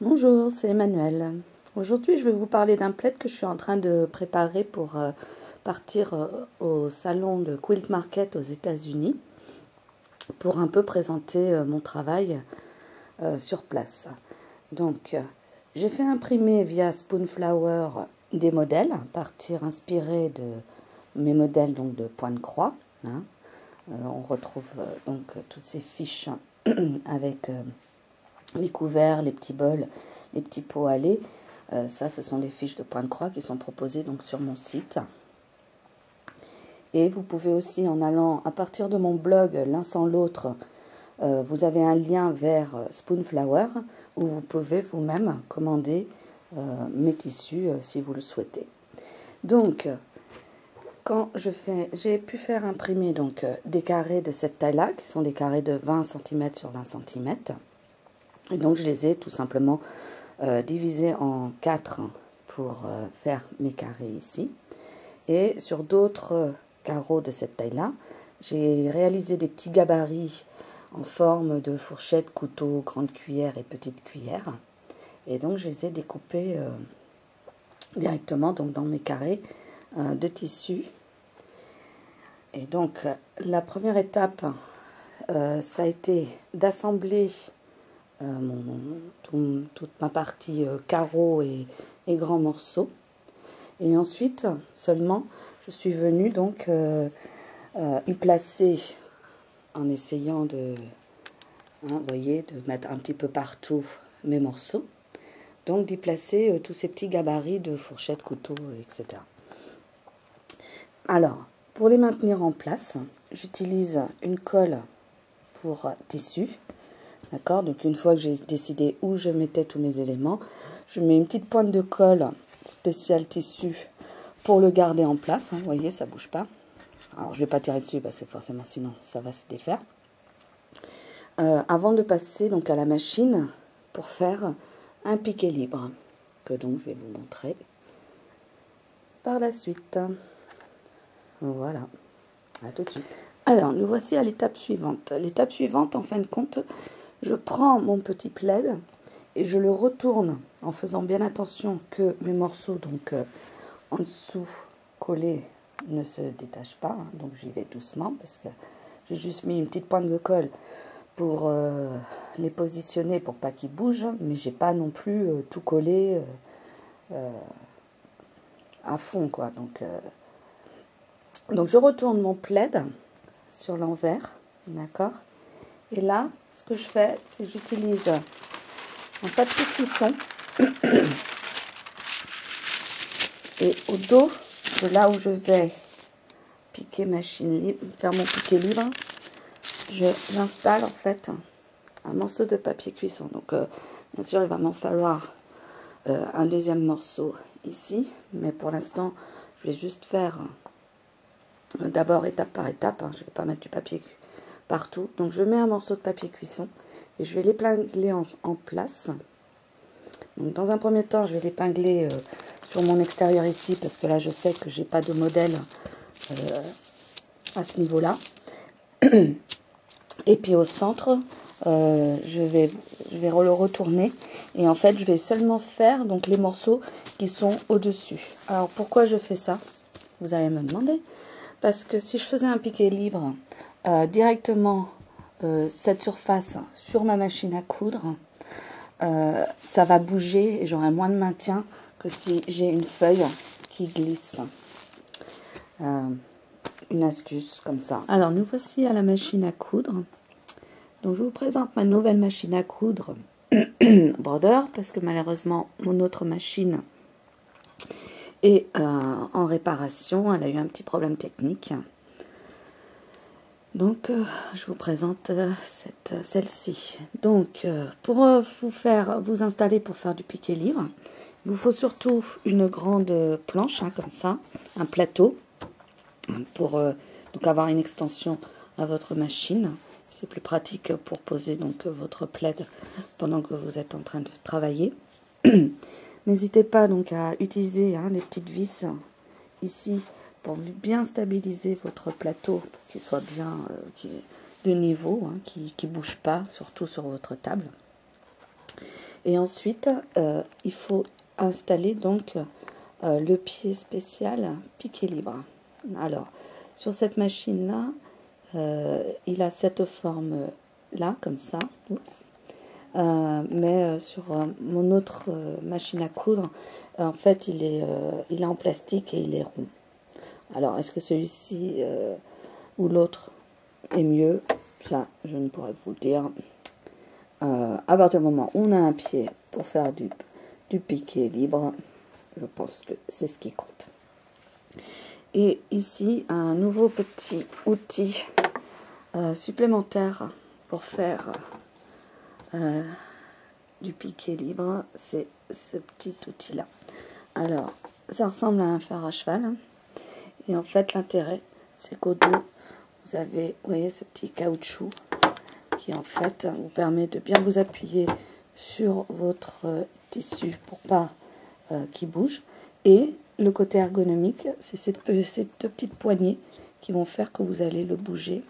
Bonjour, c'est Emmanuel. Aujourd'hui, je vais vous parler d'un plaid que je suis en train de préparer pour partir au salon de Quilt Market aux États-Unis pour un peu présenter mon travail sur place. Donc, j'ai fait imprimer via Spoonflower des modèles, à partir inspirés de mes modèles donc de point de croix. Hein. On retrouve donc toutes ces fiches avec les couverts, les petits bols, les petits pots à lait. Ça, ce sont des fiches de point de croix qui sont proposées donc sur mon site. Et vous pouvez aussi, en allant à partir de mon blog, l'un sans l'autre, vous avez un lien vers Spoonflower où vous pouvez vous-même commander mes tissus si vous le souhaitez. Donc, quand j'ai pu faire imprimer donc des carrés de cette taille-là, qui sont des carrés de 20 cm sur 20 cm. Et donc, je les ai tout simplement divisés en 4 pour faire mes carrés ici. Et sur d'autres carreaux de cette taille-là, j'ai réalisé des petits gabarits en forme de fourchette, couteau, grande cuillère et petite cuillère. Et donc, je les ai découpés directement donc, dans mes carrés de tissu. Et donc, la première étape, ça a été d'assembler toute ma partie carreaux et grands morceaux. Et ensuite, seulement, je suis venue donc y placer en essayant de, vous voyez, de mettre un petit peu partout mes morceaux. Donc, d'y placer tous ces petits gabarits de fourchettes, couteaux, etc. Alors, pour les maintenir en place, j'utilise une colle pour tissu. D'accord, donc une fois que j'ai décidé où je mettais tous mes éléments, je mets une petite pointe de colle spéciale tissu pour le garder en place. Hein, vous voyez, ça ne bouge pas. Alors, je ne vais pas tirer dessus parce que forcément, sinon, ça va se défaire. Avant de passer donc à la machine pour faire un piqué libre, que donc je vais vous montrer par la suite. Voilà, à tout de suite. Alors, nous voici à l'étape suivante. L'étape suivante, en fin de compte, je prends mon petit plaid et je le retourne en faisant bien attention que mes morceaux donc en dessous collés ne se détachent pas. Hein, donc j'y vais doucement parce que j'ai juste mis une petite pointe de colle pour les positionner pour pas qu'ils bougent, mais j'ai pas non plus tout collé à fond quoi. Donc je retourne mon plaid sur l'envers, d'accord. Et là, ce que je fais, c'est que j'utilise un papier cuisson et au dos de là où je vais piquer faire mon piqué libre, j'installe en fait un morceau de papier cuisson. Donc bien sûr, il va m'en falloir un deuxième morceau ici, mais pour l'instant, je vais juste faire d'abord étape par étape. Hein, je ne vais pas mettre du papier partout. Donc je mets un morceau de papier cuisson et je vais l'épingler en place. Donc dans un premier temps, je vais l'épingler sur mon extérieur ici parce que là je sais que j'ai pas de modèle à ce niveau-là. Et puis au centre, je vais le retourner et en fait je vais seulement faire donc les morceaux qui sont au-dessus. Alors pourquoi je fais ça? Vous allez me demander. Parce que si je faisais un piqué libre directement cette surface sur ma machine à coudre, ça va bouger et j'aurai moins de maintien que si j'ai une feuille qui glisse. Une astuce comme ça. Alors nous voici à la machine à coudre. Donc je vous présente ma nouvelle machine à coudre Brother parce que malheureusement mon autre machine est en réparation. Elle a eu un petit problème technique. Donc, je vous présente celle-ci. Donc, pour vous installer pour faire du piqué libre, il vous faut surtout une grande planche, hein, comme ça, un plateau, pour donc avoir une extension à votre machine. C'est plus pratique pour poser donc votre plaid pendant que vous êtes en train de travailler. N'hésitez pas donc à utiliser les petites vis ici pour bien stabiliser votre plateau, pour qu'il soit bien de niveau, qui ne bouge pas, surtout sur votre table. Et ensuite, il faut installer donc le pied spécial piqué libre. Alors, sur cette machine-là, il a cette forme-là, comme ça. Oups. Mais sur mon autre machine à coudre, en fait, il est en plastique et il est rond. Alors, est-ce que celui-ci ou l'autre est mieux? Ça, je ne pourrais vous le dire. À partir du moment où on a un pied pour faire du piqué libre, je pense que c'est ce qui compte. Et ici, un nouveau petit outil supplémentaire pour faire du piqué libre, c'est ce petit outil-là. Alors, ça ressemble à un fer à cheval. Et en fait, l'intérêt, c'est qu'au dos, vous avez, vous voyez, ce petit caoutchouc qui, en fait, vous permet de bien vous appuyer sur votre tissu pour pas qu'il bouge. Et le côté ergonomique, c'est ces deux petites poignées qui vont faire que vous allez le bouger.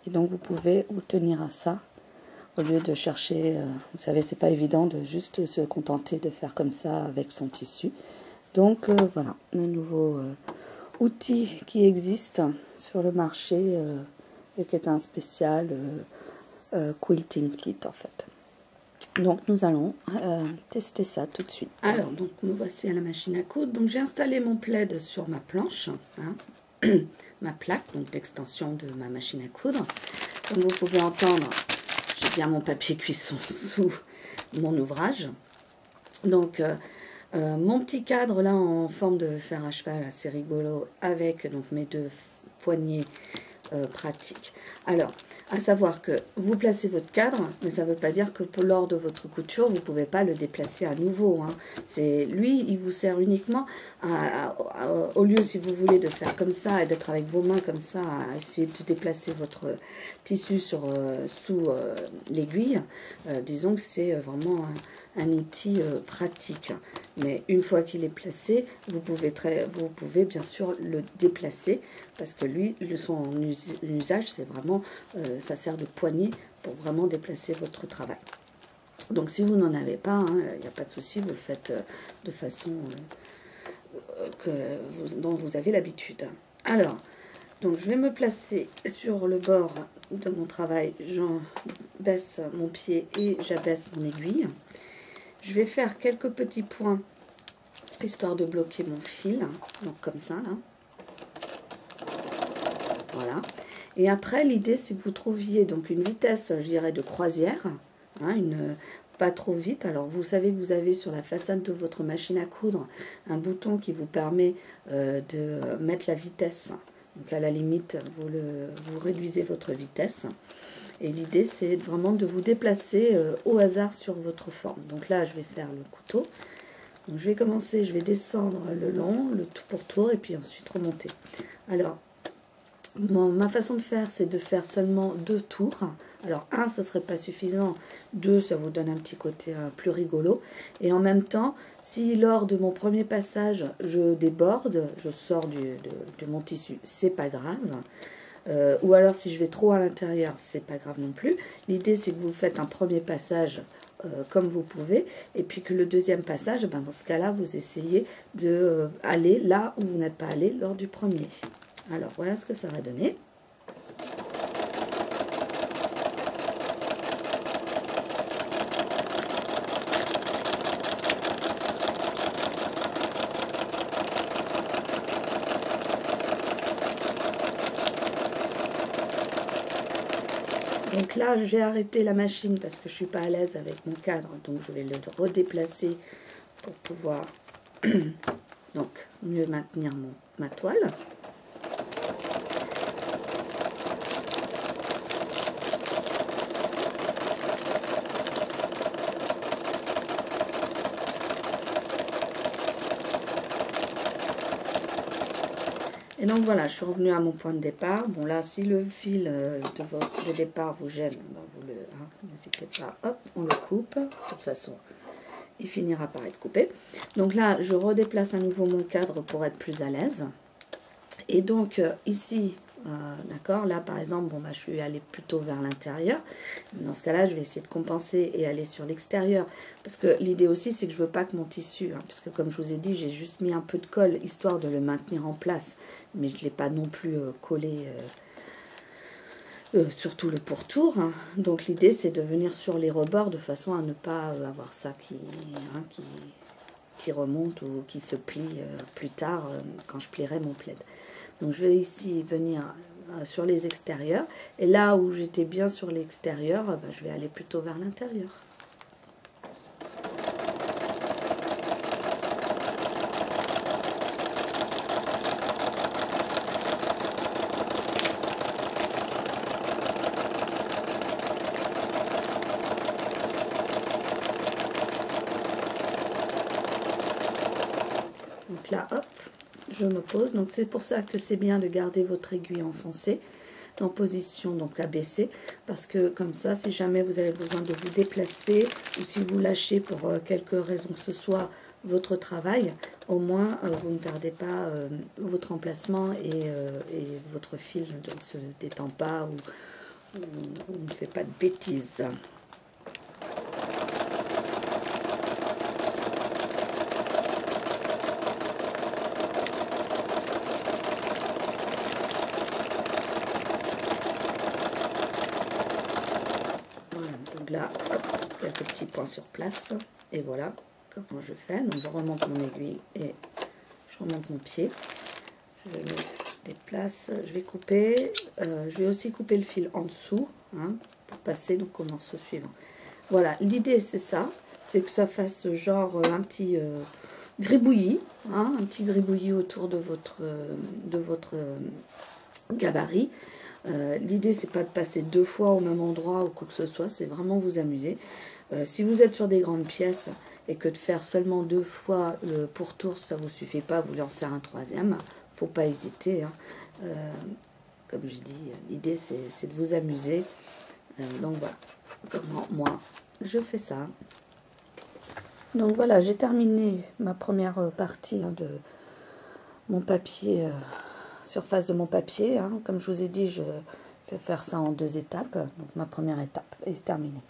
Et donc, vous pouvez vous tenir à ça au lieu de chercher, vous savez, c'est pas évident de juste se contenter de faire comme ça avec son tissu. Donc, voilà, un nouveau outil qui existe sur le marché et qui est un spécial quilting kit en fait. Donc nous allons tester ça tout de suite. Alors donc nous voici à la machine à coudre. Donc j'ai installé mon plaid sur ma planche, hein, ma plaque, donc l'extension de ma machine à coudre. Comme vous pouvez entendre, j'ai bien mon papier cuisson sous mon ouvrage. Donc mon petit cadre là en forme de fer à cheval, assez rigolo, avec donc mes deux poignées pratiques. Alors, à savoir que vous placez votre cadre, mais ça ne veut pas dire que lors de votre couture, vous ne pouvez pas le déplacer à nouveau. Hein. Lui, il vous sert uniquement au lieu, si vous voulez, de faire comme ça et d'être avec vos mains comme ça, à essayer de déplacer votre tissu sous l'aiguille. Disons que c'est vraiment un outil pratique. Mais une fois qu'il est placé, vous pouvez bien sûr le déplacer parce que lui, son usage, c'est vraiment, ça sert de poignée pour vraiment déplacer votre travail. Donc si vous n'en avez pas, il n'y a pas de souci, vous le faites de façon dont vous avez l'habitude. Alors, donc je vais me placer sur le bord de mon travail, j'abaisse mon pied et j'abaisse mon aiguille. Je vais faire quelques petits points, histoire de bloquer mon fil, donc comme ça, là. Voilà. Et après, l'idée, c'est que vous trouviez donc une vitesse, je dirais, de croisière, hein, pas trop vite. Alors, vous savez que vous avez sur la façade de votre machine à coudre un bouton qui vous permet de mettre la vitesse. Donc, à la limite, vous réduisez votre vitesse. Et l'idée, c'est vraiment de vous déplacer au hasard sur votre forme. Donc là, je vais faire le couteau. Donc je vais commencer, je vais descendre le long, le tour pour tour, et puis ensuite remonter. Alors, ma façon de faire, c'est de faire seulement 2 tours. Alors, 1, ça ne serait pas suffisant. 2, ça vous donne un petit côté plus rigolo. Et en même temps, si lors de mon premier passage, je déborde, je sors de mon tissu, c'est pas grave. Ou alors si je vais trop à l'intérieur, c'est pas grave non plus. L'idée c'est que vous faites un premier passage comme vous pouvez, et puis que le deuxième passage, ben, dans ce cas-là, vous essayez d'aller là où vous n'êtes pas allé lors du premier. Alors voilà ce que ça va donner. Donc là, je vais arrêter la machine parce que je ne suis pas à l'aise avec mon cadre. Donc je vais le redéplacer pour pouvoir donc, mieux maintenir ma toile. Et donc voilà, je suis revenue à mon point de départ. Bon là, si le fil de départ vous gêne, ben n'hésitez pas, hop, on le coupe. De toute façon, il finira par être coupé. Donc là, je redéplace à nouveau mon cadre pour être plus à l'aise. Et donc ici, d'accord. Là, par exemple, bon, bah, je suis allée plutôt vers l'intérieur. Dans ce cas-là, je vais essayer de compenser et aller sur l'extérieur. Parce que l'idée aussi, c'est que je veux pas que mon tissu, hein, parce que comme je vous ai dit, j'ai juste mis un peu de colle, histoire de le maintenir en place. Mais je ne l'ai pas non plus collé sur tout le pourtour. Hein. Donc l'idée, c'est de venir sur les rebords de façon à ne pas avoir ça qui remonte ou qui se plie plus tard quand je plierai mon plaid. Donc je vais ici venir sur les extérieurs, et là où j'étais bien sur l'extérieur, bah, je vais aller plutôt vers l'intérieur. Donc là, hop, je me pose. Donc c'est pour ça que c'est bien de garder votre aiguille enfoncée en position donc abaissée, parce que comme ça, si jamais vous avez besoin de vous déplacer ou si vous lâchez pour quelque raison que ce soit votre travail, au moins vous ne perdez pas votre emplacement et votre fil ne se détend pas ou ne fait pas de bêtises. Donc là, hop, quelques petits points sur place. Et voilà comment je fais. Donc je remonte mon aiguille et je remonte mon pied. Je le déplace. Je vais couper. Je vais aussi couper le fil en dessous, hein, pour passer donc au morceau suivant. Voilà, l'idée c'est ça. C'est que ça fasse genre un petit gribouillis. Hein, un petit gribouillis autour de votre gabarit. L'idée c'est pas de passer 2 fois au même endroit ou quoi que ce soit, c'est vraiment vous amuser. Si vous êtes sur des grandes pièces et que de faire seulement 2 fois le pourtour ça vous suffit pas, vous voulez en faire un 3e, faut pas hésiter, hein. Comme je dis, l'idée c'est de vous amuser. Donc voilà comment moi je fais ça. Donc voilà, j'ai terminé ma première partie, hein, de mon papier, surface de mon papier, hein. Comme je vous ai dit, je vais faire ça en 2 étapes. Donc ma première étape est terminée.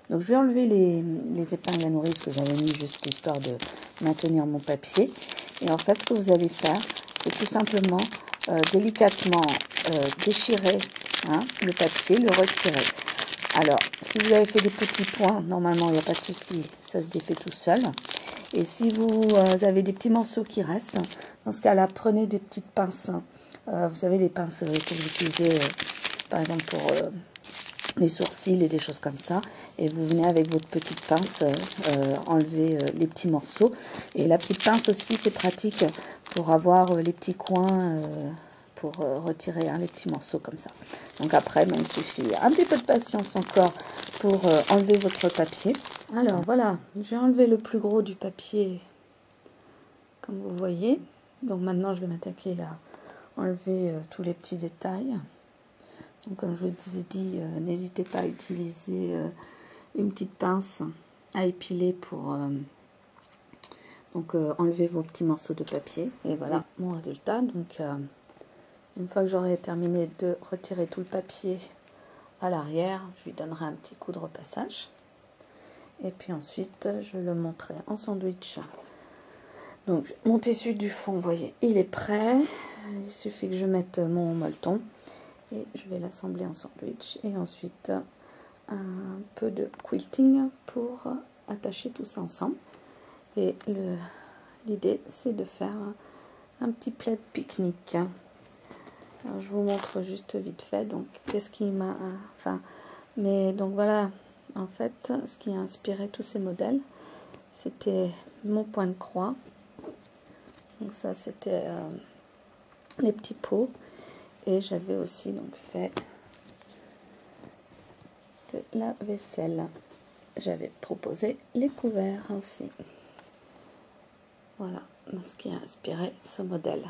Donc je vais enlever les épingles à nourrice que j'avais mis juste histoire de maintenir mon papier. Et en fait, ce que vous allez faire, c'est tout simplement délicatement déchirer, hein, le papier, le retirer. Alors, si vous avez fait des petits points, normalement il n'y a pas de souci, ça se défait tout seul. Et si vous avez des petits morceaux qui restent, dans ce cas-là, prenez des petites pinces. Vous savez, les pinces que vous utilisez, par exemple, pour les sourcils et des choses comme ça. Et vous venez avec votre petite pince enlever les petits morceaux. Et la petite pince aussi, c'est pratique pour avoir les petits coins, pour retirer, hein, les petits morceaux comme ça. Donc après, il suffit un petit peu de patience encore pour enlever votre papier. Alors voilà, j'ai enlevé le plus gros du papier, comme vous voyez. Donc maintenant, je vais m'attaquer à enlever tous les petits détails. Donc comme je vous ai dit, n'hésitez pas à utiliser une petite pince à épiler pour enlever vos petits morceaux de papier. Et voilà mon résultat. Donc une fois que j'aurai terminé de retirer tout le papier à l'arrière, je lui donnerai un petit coup de repassage. Et puis ensuite, je le monterai en sandwich. Donc mon tissu du fond, vous voyez, il est prêt. Il suffit que je mette mon molleton. Et je vais l'assembler en sandwich. Et ensuite, un peu de quilting pour attacher tout ça ensemble. Et l'idée, c'est de faire un petit plaid pique-nique. Alors, je vous montre juste vite fait. Donc, qu'est-ce qui m'a... mais donc voilà, en fait, ce qui a inspiré tous ces modèles, c'était mon point de croix. Donc ça, c'était les petits pots. Et j'avais aussi donc fait de la vaisselle. J'avais proposé les couverts aussi. Voilà ce qui a inspiré ce modèle.